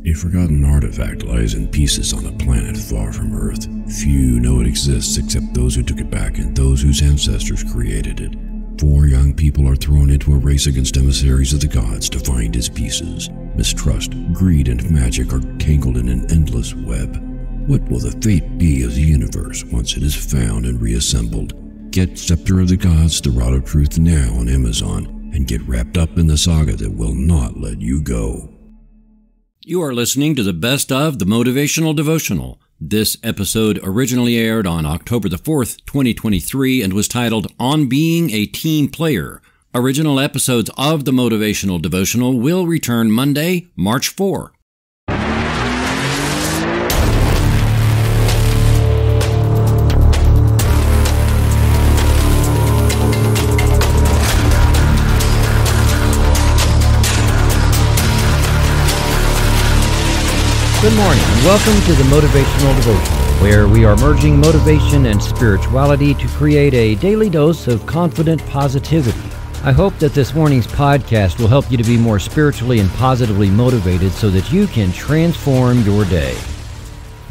A forgotten artifact lies in pieces on a planet far from Earth. Few know it exists except those who took it back and those whose ancestors created it. 4 young people are thrown into a race against emissaries of the gods to find his pieces. Mistrust, greed, and magic are tangled in an endless web. What will the fate be of the universe once it is found and reassembled? Get Scepter of the Gods, The Rod of Truth now on Amazon, and get wrapped up in the saga that will not let you go. You are listening to the best of the Motivational Devotional. This episode originally aired on October the 4th, 2023, and was titled On Being a Team Player. Original episodes of the Motivational Devotional will return Monday, March 4. Good morning, and welcome to the Motivational Devotional, where we are merging motivation and spirituality to create a daily dose of confident positivity. I hope that this morning's podcast will help you to be more spiritually and positively motivated so that you can transform your day.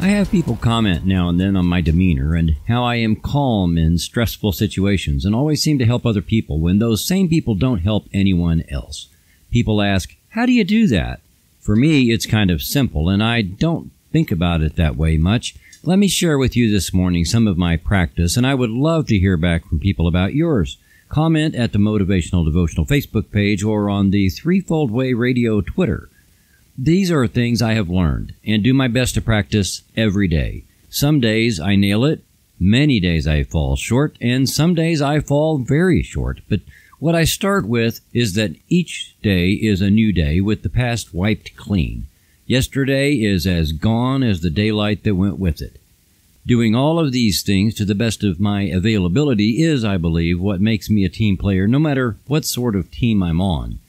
I have people comment now and then on my demeanor and how I am calm in stressful situations and always seem to help other people when those same people don't help anyone else. People ask, how do you do that? For me, it's kind of simple, and I don't think about it that way much. Let me share with you this morning some of my practice, and I would love to hear back from people about yours. Comment at the Motivational Devotional Facebook page or on the Threefold Way Radio Twitter. These are things I have learned and do my best to practice every day. Some days I nail it, many days I fall short, and some days I fall very short, but what I start with is that each day is a new day with the past wiped clean. Yesterday is as gone as the daylight that went with it. Doing all of these things to the best of my availability is, I believe, what makes me a team player, no matter what sort of team I'm on.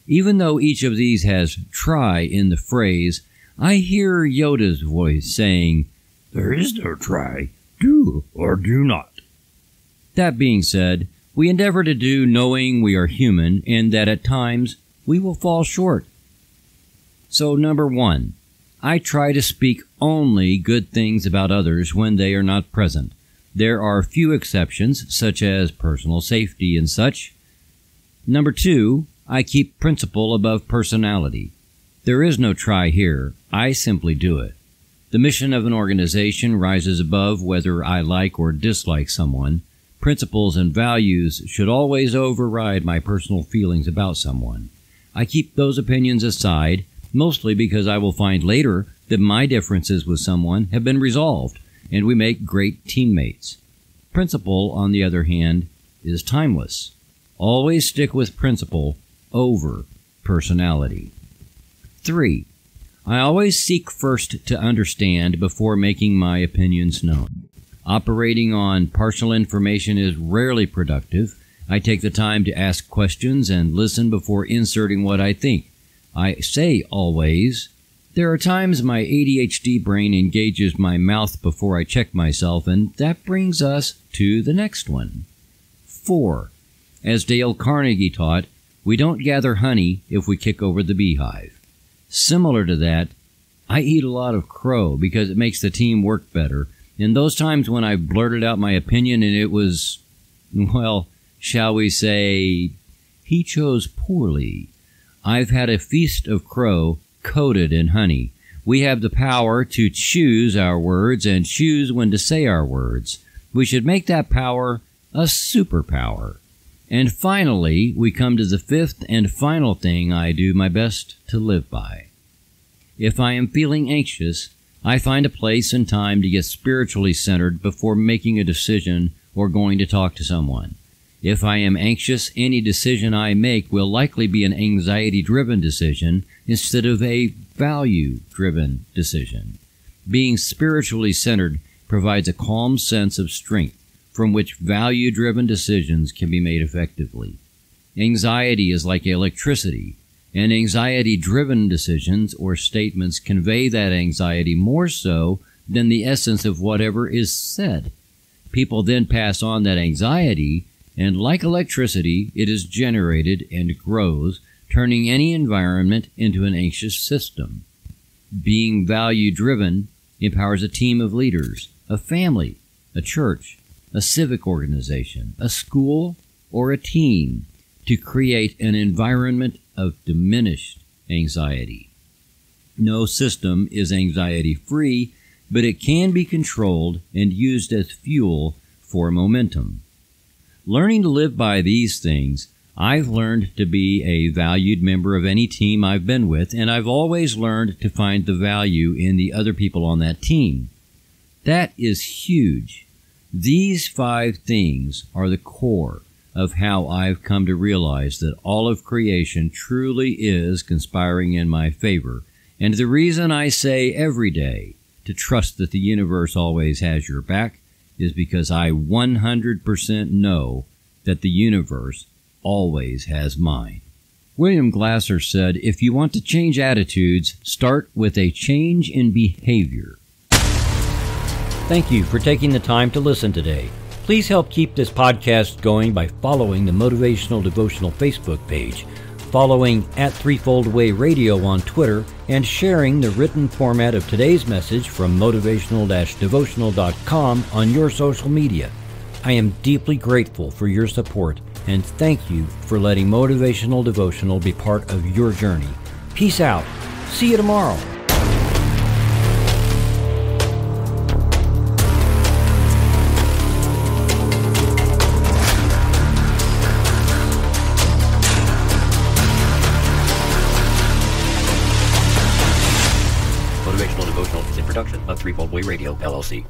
Even though each of these has try in the phrase, I hear Yoda's voice saying, "There is no try. Do or do not." That being said, we endeavor to do knowing we are human and that at times we will fall short. So number 1, I try to speak only good things about others when they are not present. There are few exceptions, such as personal safety and such. Number 2, I keep principle above personality. There is no try here. I simply do it. The mission of an organization rises above whether I like or dislike someone. Principles and values should always override my personal feelings about someone. I keep those opinions aside, mostly because I will find later that my differences with someone have been resolved, and we make great teammates. Principle, on the other hand, is timeless. Always stick with principle over personality. 3. I always seek first to understand before making my opinions known. Operating on partial information is rarely productive. I take the time to ask questions and listen before inserting what I think. I say always. There are times my ADHD brain engages my mouth before I check myself, and that brings us to the next one. 4. As Dale Carnegie taught, we don't gather honey if we kick over the beehive. Similar to that, I eat a lot of crow because it makes the team work better. In those times when I blurted out my opinion and it was, well, shall we say, he chose poorly, I've had a feast of crow coated in honey. We have the power to choose our words and choose when to say our words. We should make that power a superpower. And finally, we come to the 5th and final thing I do my best to live by. If I am feeling anxious, I find a place and time to get spiritually centered before making a decision or going to talk to someone. If I am anxious, any decision I make will likely be an anxiety-driven decision instead of a value-driven decision. Being spiritually centered provides a calm sense of strength from which value-driven decisions can be made effectively. Anxiety is like electricity, and anxiety-driven decisions or statements convey that anxiety more so than the essence of whatever is said. People then pass on that anxiety, and like electricity, it is generated and grows, turning any environment into an anxious system. Being value-driven empowers a team of leaders, a family, a church, a civic organization, a school, or a team to create an environment of diminished anxiety. No system is anxiety-free, but it can be controlled and used as fuel for momentum. Learning to live by these things, I've learned to be a valued member of any team I've been with, and I've always learned to find the value in the other people on that team. That is huge. These 5 things are the core of how I've come to realize that all of creation truly is conspiring in my favor, and the reason I say every day to trust that the universe always has your back is because I 100% know that the universe always has mine. William Glasser said, if you want to change attitudes, start with a change in behavior. Thank you for taking the time to listen today. Please help keep this podcast going by following the Motivational Devotional Facebook page, following @Threefold-Way Radio on Twitter, and sharing the written format of today's message from motivational-devotional.com on your social media. I am deeply grateful for your support, and thank you for letting Motivational Devotional be part of your journey. Peace out. See you tomorrow. Motivational Devotional is a production of Threefold Way Radio, LLC.